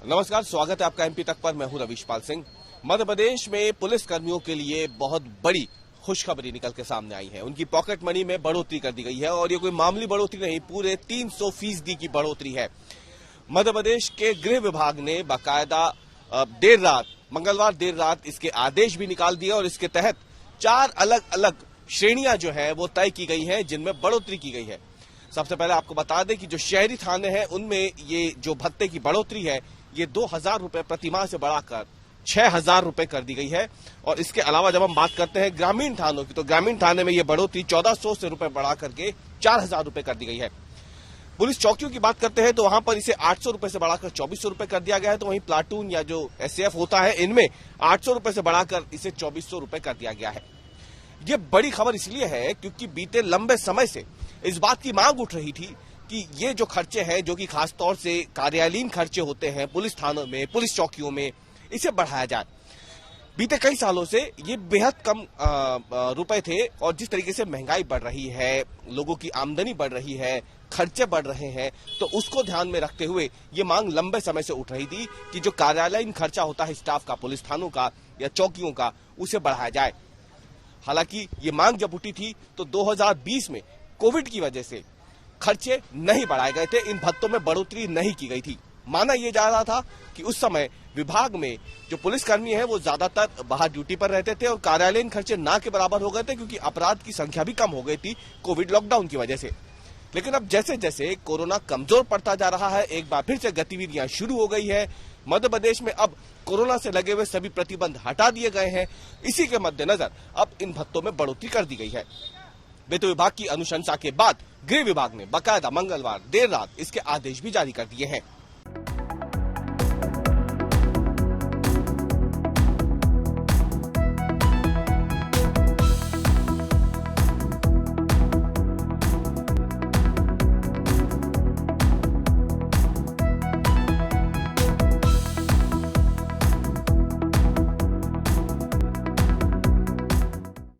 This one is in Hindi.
नमस्कार, स्वागत है आपका एमपी तक पर। मैं हूं रविशपाल सिंह। मध्य प्रदेश में पुलिस कर्मियों के लिए बहुत बड़ी खुशखबरी निकल के सामने आई है। उनकी पॉकेट मनी में बढ़ोतरी कर दी गई है और ये कोई मामूली बढ़ोतरी नहीं, पूरे 300% की बढ़ोतरी है। मध्य प्रदेश के गृह विभाग ने बाकायदा देर रात, मंगलवार देर रात इसके आदेश भी निकाल दिए और इसके तहत 4 अलग अलग श्रेणियां जो है वो तय की गई है, जिनमें बढ़ोतरी की गई है। सबसे पहले आपको बता दें कि जो शहरी थाने हैं उनमें ये जो भत्ते की बढ़ोतरी है ये 2000 रुपए प्रतिमाह से बढ़ाकर 6000 रुपए कर दी गई है। और इसके अलावा जब हम बात करते हैं ग्रामीण थानों की, तो ग्रामीण थाने में ये बढ़ोतरी 1400 से रुपए बढ़ा करके 4000 रुपए कर दी गई है। पुलिस चौकियों की बात करते हैं तो वहां पर इसे 800 रुपए से बढ़ाकर 2400 रुपए कर दिया गया है। तो वहीं प्लाटून या जो एसएएफ होता है इनमें 800 रुपए से बढ़ाकर इसे 2400 रुपए कर दिया गया है। ये बड़ी खबर इसलिए है क्योंकि बीते लंबे समय से इस बात की मांग उठ रही थी कि ये जो खर्चे हैं, जो कि खासतौर से कार्यालयीन खर्चे होते हैं पुलिस थानों में, पुलिस चौकियों में, इसे बढ़ाया जाए। बीते कई सालों से ये बेहद कम रुपए थे और जिस तरीके से महंगाई बढ़ रही है, लोगों की आमदनी बढ़ रही है, खर्चे बढ़ रहे हैं, तो उसको ध्यान में रखते हुए ये मांग लंबे समय से उठ रही थी कि जो कार्यालयीन खर्चा होता है स्टाफ का, पुलिस थानों का या चौकियों का, उसे बढ़ाया जाए। हालांकि ये मांग जब उठी थी तो 2020 में कोविड की वजह से खर्चे नहीं बढ़ाए गए थे, इन भत्तों में बढ़ोतरी नहीं की गई थी। माना यह जा रहा था कि उस समय विभाग में जो पुलिसकर्मी हैं वो ज्यादातर बाहर ड्यूटी पर रहते थे और कार्यालयीन खर्चे ना के बराबर हो गए थे, क्योंकि अपराध की संख्या भी कम हो गई थी कोविड लॉकडाउन की वजह से। लेकिन अब जैसे जैसे कोरोना कमजोर पड़ता जा रहा है, एक बार फिर से गतिविधियां शुरू हो गई है। मध्य प्रदेश में अब कोरोना से लगे हुए सभी प्रतिबंध हटा दिए गए हैं। इसी के मद्देनजर अब इन भत्तों में बढ़ोतरी कर दी गई है। वित्त विभाग की अनुशंसा के बाद गृह विभाग ने बाकायदा मंगलवार देर रात इसके आदेश भी जारी कर दिए हैं।